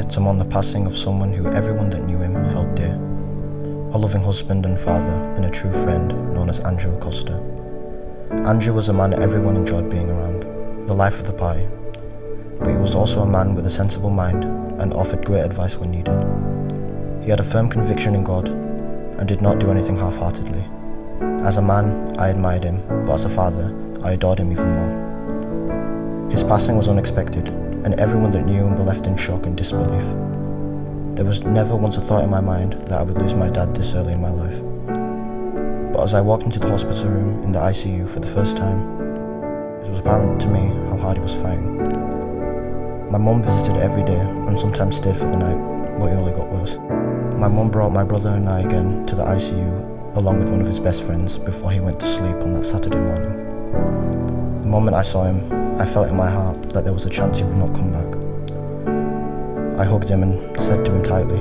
here to mourn the passing of someone who everyone that knew him held dear. A loving husband and father and a true friend known as Andrew Acosta. Andrew was a man everyone enjoyed being around, the life of the party. But he was also a man with a sensible mind and offered great advice when needed. He had a firm conviction in God and did not do anything half-heartedly. As a man, I admired him, but as a father, I adored him even more. His passing was unexpected, and everyone that knew him were left in shock and disbelief. There was never once a thought in my mind that I would lose my dad this early in my life. But as I walked into the hospital room in the ICU for the first time, it was apparent to me how hard he was fighting. My mum visited every day and sometimes stayed for the night, but it only got worse. My mum brought my brother and I again to the ICU along with one of his best friends before he went to sleep on that Saturday morning. The moment I saw him, I felt in my heart that there was a chance he would not come back. I hugged him and said to him tightly,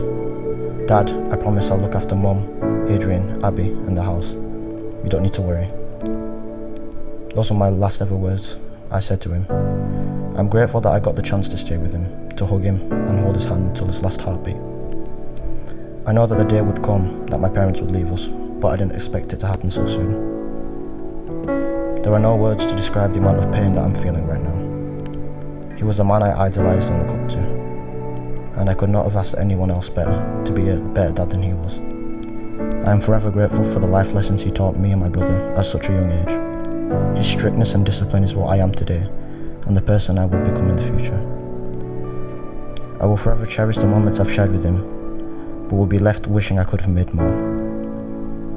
"Dad, I promise I'll look after Mum, Adrian, Abby and the house. You don't need to worry." Those were my last ever words. I said to him, I'm grateful that I got the chance to stay with him, to hug him and hold his hand until his last heartbeat. I know that the day would come that my parents would leave us, but I didn't expect it to happen so soon. There are no words to describe the amount of pain that I'm feeling right now. He was a man I idolised and looked up to, and I could not have asked anyone else better to be a better dad than he was. I am forever grateful for the life lessons he taught me and my brother at such a young age. His strictness and discipline is what I am today, and the person I will become in the future. I will forever cherish the moments I've shared with him, but will be left wishing I could have made more.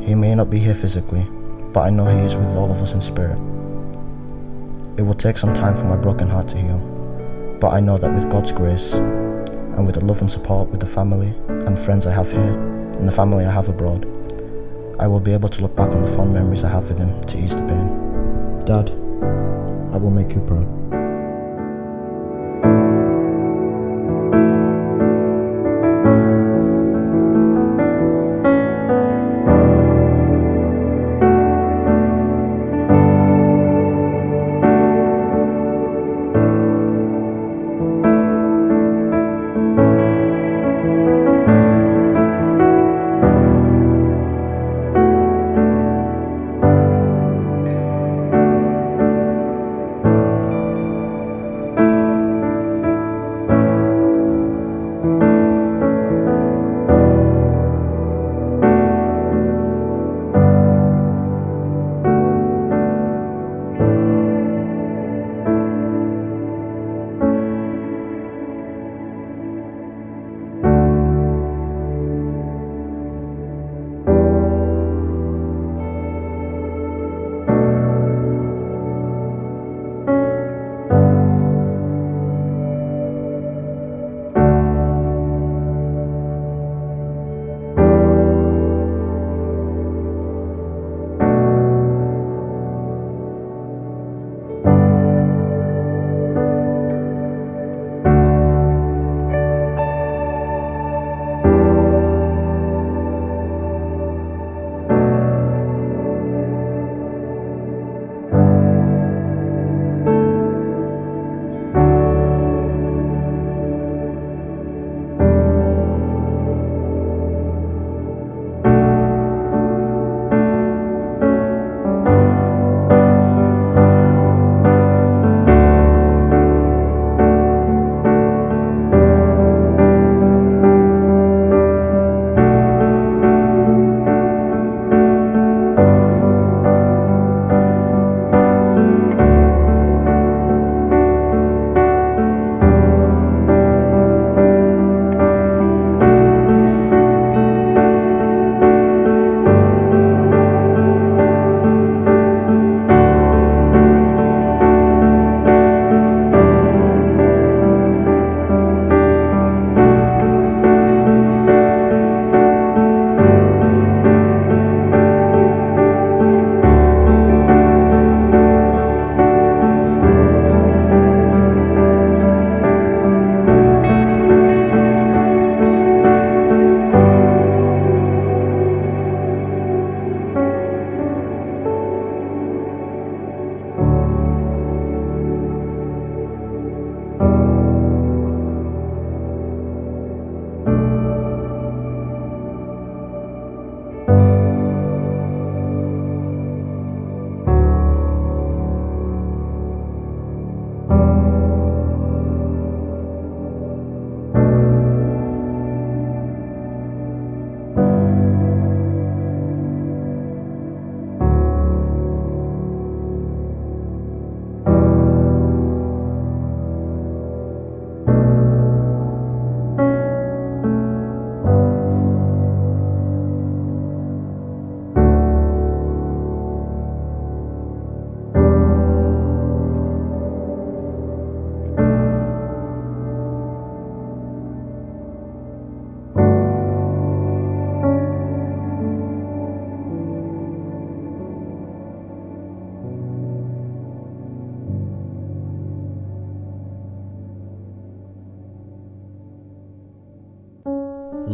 He may not be here physically, but I know he is with all of us in spirit. It will take some time for my broken heart to heal, but I know that with God's grace, and with the love and support with the family and friends I have here, and the family I have abroad, I will be able to look back on the fond memories I have with him to ease the pain. Dad, I will make you proud.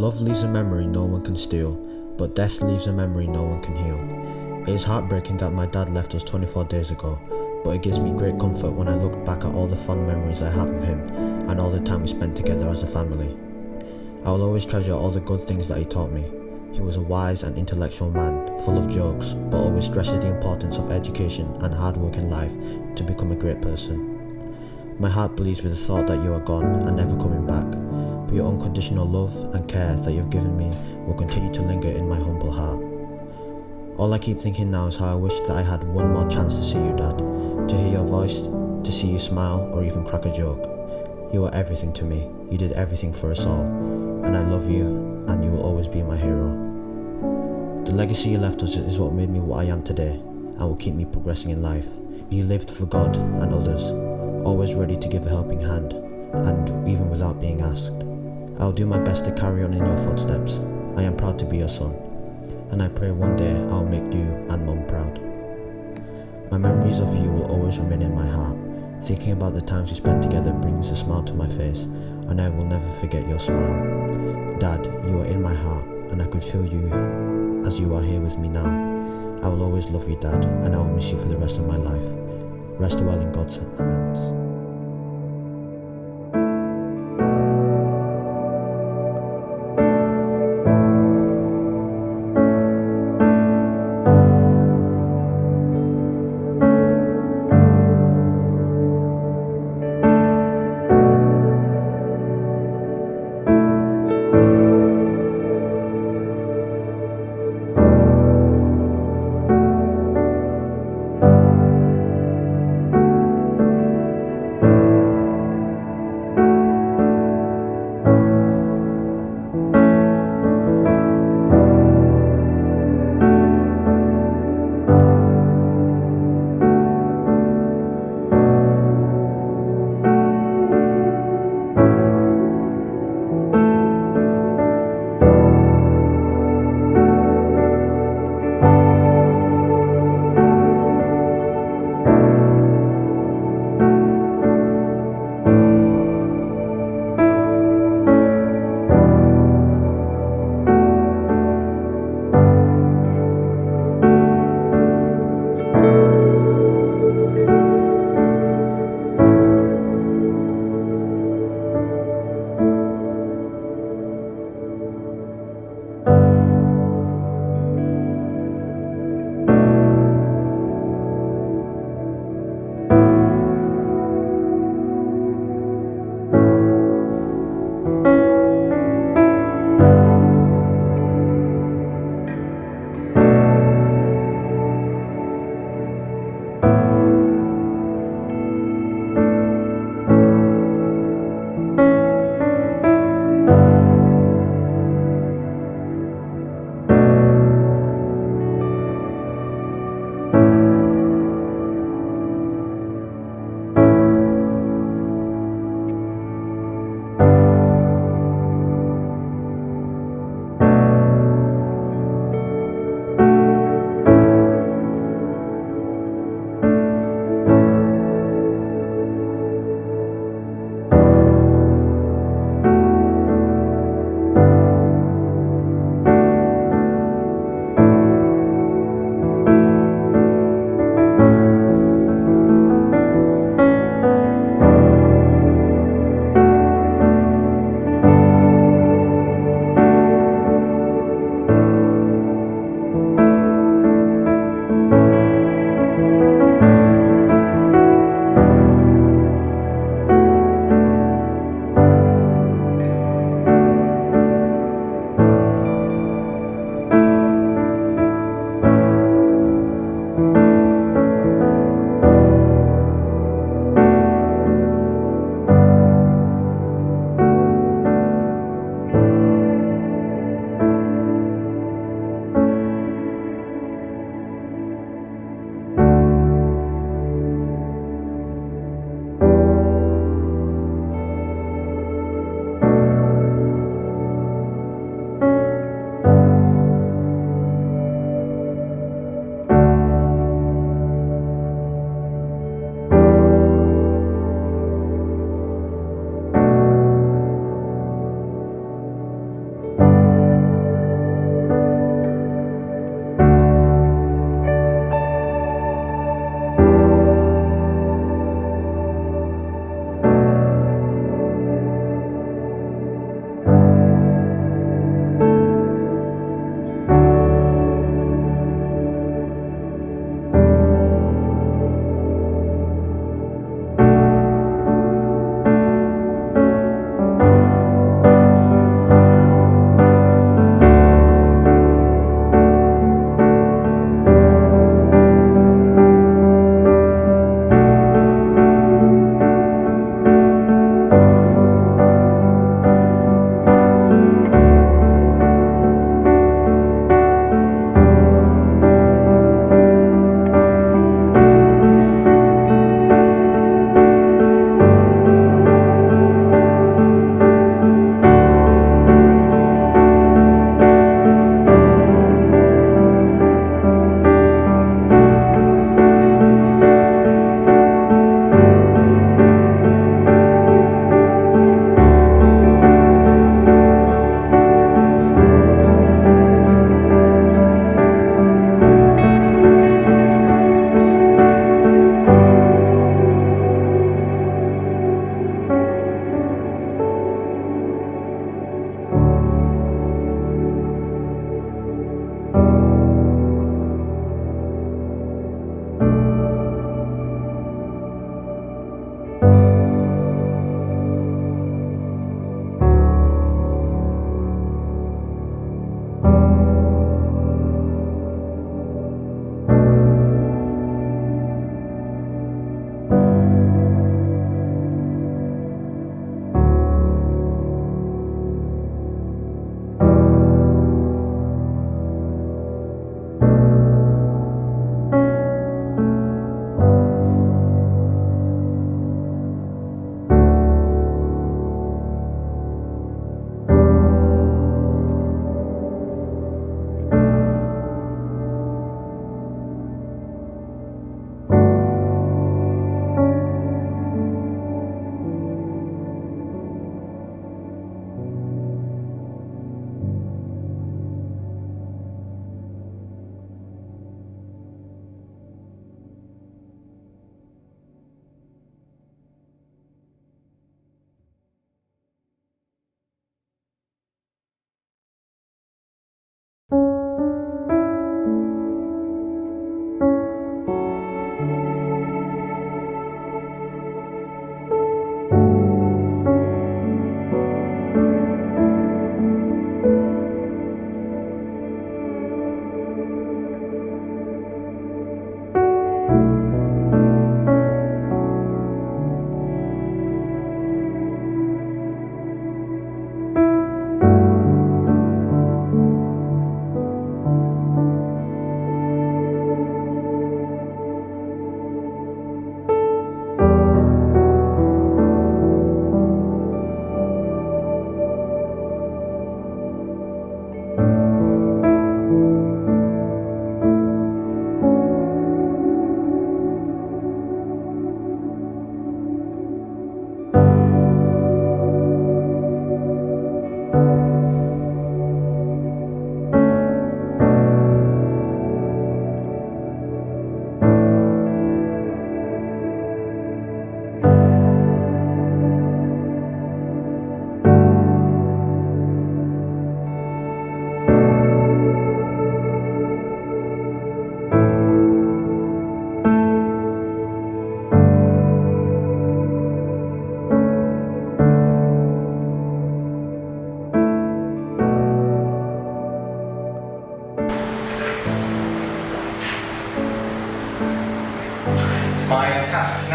Love leaves a memory no one can steal, but death leaves a memory no one can heal. It is heartbreaking that my dad left us 24 days ago, but it gives me great comfort when I look back at all the fond memories I have of him and all the time we spent together as a family. I will always treasure all the good things that he taught me. He was a wise and intellectual man, full of jokes, but always stresses the importance of education and hard work in life to become a great person. My heart bleeds with the thought that you are gone and never coming back, but your unconditional love and care that you've given me will continue to linger in my humble heart. All I keep thinking now is how I wish that I had one more chance to see you, Dad, to hear your voice, to see you smile or even crack a joke. You are everything to me. You did everything for us all, and I love you, and you will always be my hero. The legacy you left us is what made me what I am today, and will keep me progressing in life. You lived for God and others, always ready to give a helping hand, and even without being asked. I will do my best to carry on in your footsteps. I am proud to be your son, and I pray one day I will make you and Mum proud. My memories of you will always remain in my heart. Thinking about the times we spent together brings a smile to my face, and I will never forget your smile. Dad, you are in my heart, and I could feel you as you are here with me now. I will always love you, Dad, and I will miss you for the rest of my life. Rest well in God's hands.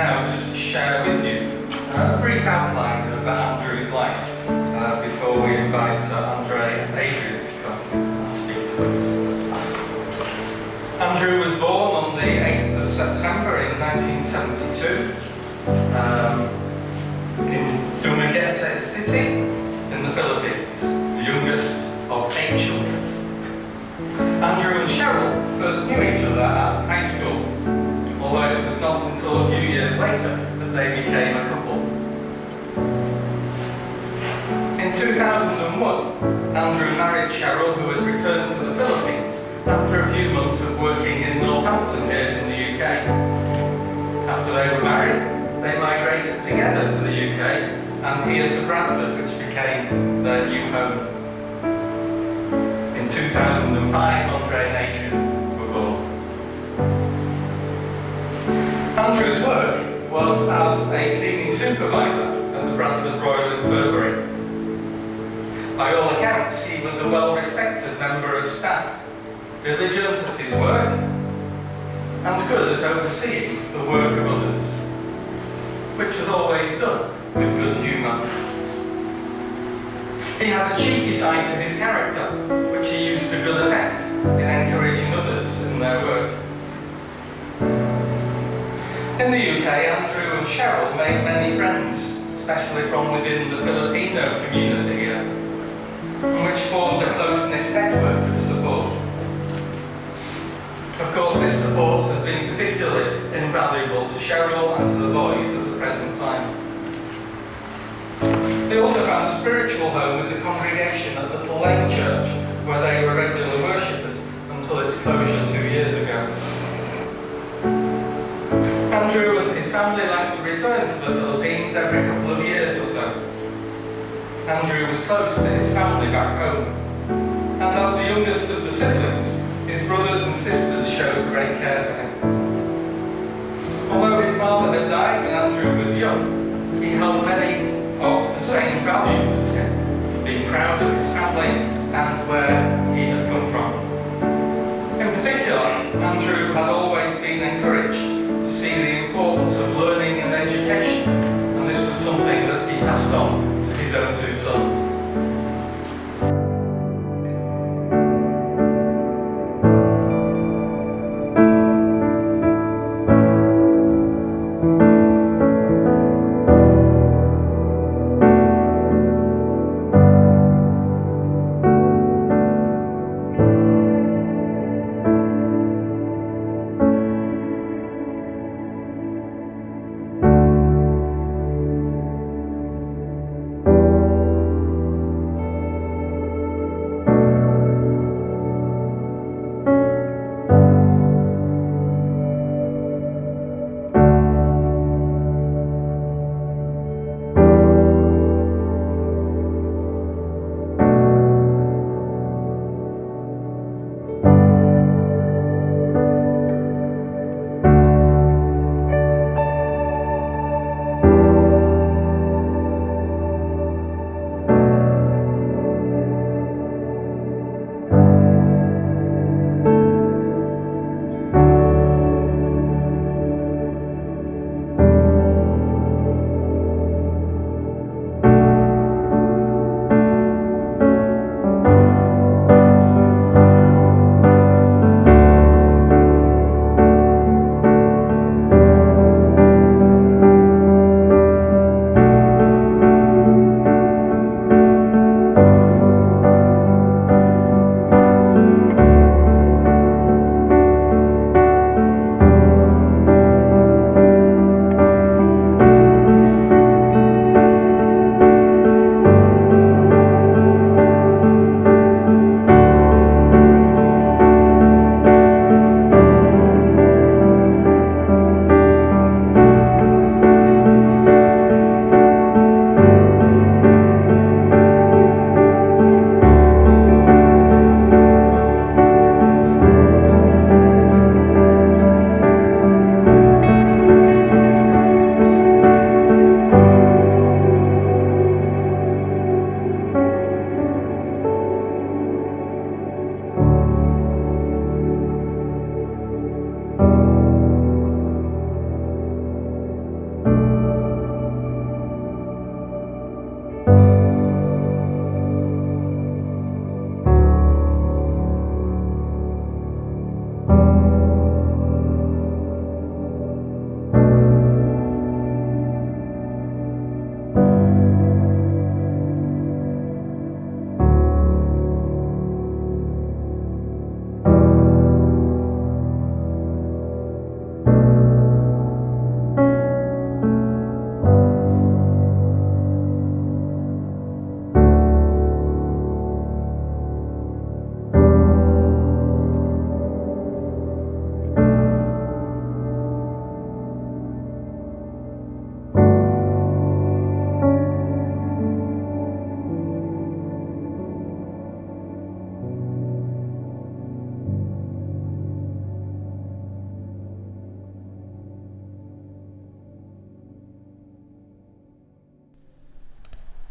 now just share with you a brief outline of Andrew's life before we invite Andre and Adrian to come and speak to us. Andrew was born on the 8th of September in 1972 in Dumaguete City in the Philippines, the youngest of 8 children. Andrew and Sheryll first knew each other at high school, although it was not until a few years later that they became a couple. In 2001, Andrew married Sheryll, who had returned to the Philippines after a few months of working in Northampton here in the UK. After they were married, they migrated together to the UK and here to Bradford, which became their new home. In 2005, Andre and Adrian were born. Andrew's work was as a cleaning supervisor at the Bradford Royal Infirmary. By all accounts, he was a well-respected member of staff, diligent at his work, and good at overseeing the work of others, which was always done with good humour. He had a cheeky side to his character, which he used to good effect in encouraging others in their work. In the UK, Andrew and Sheryll made many friends, especially from within the Filipino community here, which formed a close-knit network of support. Of course, this support has been particularly invaluable to Sheryll and to the boys at the present time. They also found a spiritual home with the congregation at Little Lane Church, where they were regular worshippers until its closure 2 years ago. Andrew and his family like to return to the Philippines every couple of years or so. Andrew was close to his family back home, and as the youngest of the siblings, his brothers and sisters showed great care for him. Although his father had died when Andrew was young, he held many of the same values as him, being proud of his family and where he had come from. In particular, Andrew had always been encouraged to see the importance of learning and education, and this was something that he passed on to his own 2 sons.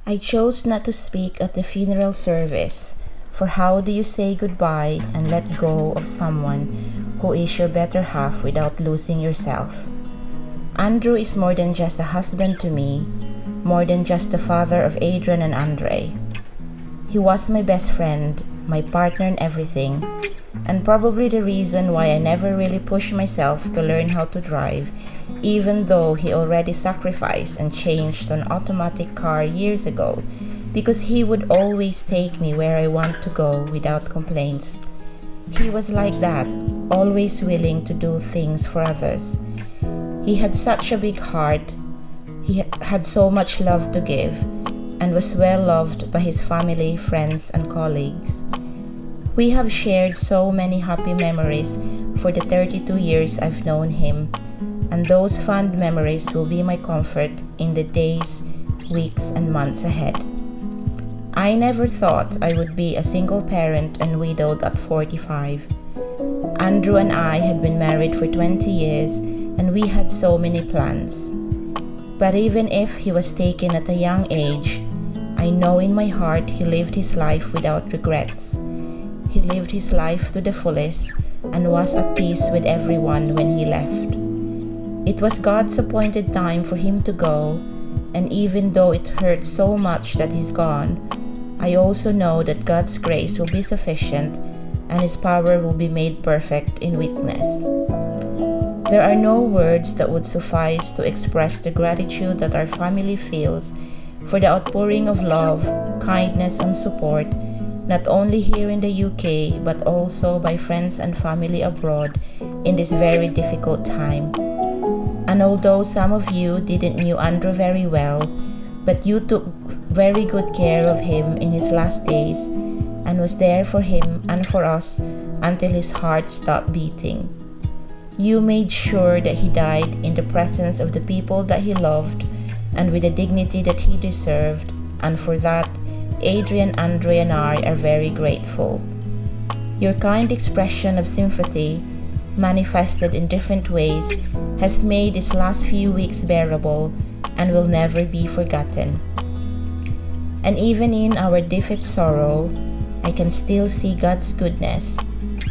I chose not to speak at the funeral service, for how do you say goodbye and let go of someone who is your better half without losing yourself? Andrew is more than just a husband to me, more than just the father of Adrian and Andre. He was my best friend, my partner in everything, and probably the reason why I never really pushed myself to learn how to drive, even though he already sacrificed and changed to an automatic car years ago, because he would always take me where I want to go without complaints. He was like that, always willing to do things for others. He had such a big heart, he had so much love to give, and was well loved by his family, friends, and colleagues. We have shared so many happy memories for the 32 years I've known him, and those fond memories will be my comfort in the days, weeks, and months ahead. I never thought I would be a single parent and widowed at 45. Andrew and I had been married for 20 years, and we had so many plans. But even if he was taken at a young age, I know in my heart he lived his life without regrets. He lived his life to the fullest and was at peace with everyone when he left. It was God's appointed time for him to go, and even though it hurts so much that he's gone, I also know that God's grace will be sufficient and his power will be made perfect in weakness. There are no words that would suffice to express the gratitude that our family feels for the outpouring of love, kindness, and support, not only here in the UK but also by friends and family abroad in this very difficult time. And although some of you didn't know Andrew very well, but you took very good care of him in his last days and was there for him and for us until his heart stopped beating. You made sure that he died in the presence of the people that he loved and with the dignity that he deserved, and for that, Adrian, Andre, and I are very grateful. Your kind expression of sympathy, manifested in different ways, has made these last few weeks bearable and will never be forgotten. And even in our deepest sorrow, I can still see God's goodness,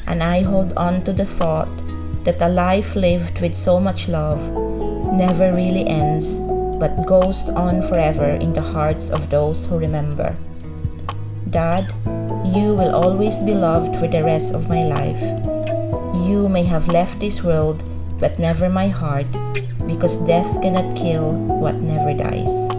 and I hold on to the thought that a life lived with so much love never really ends, but goes on forever in the hearts of those who remember. Dad, you will always be loved for the rest of my life. You may have left this world, but never my heart, because death cannot kill what never dies.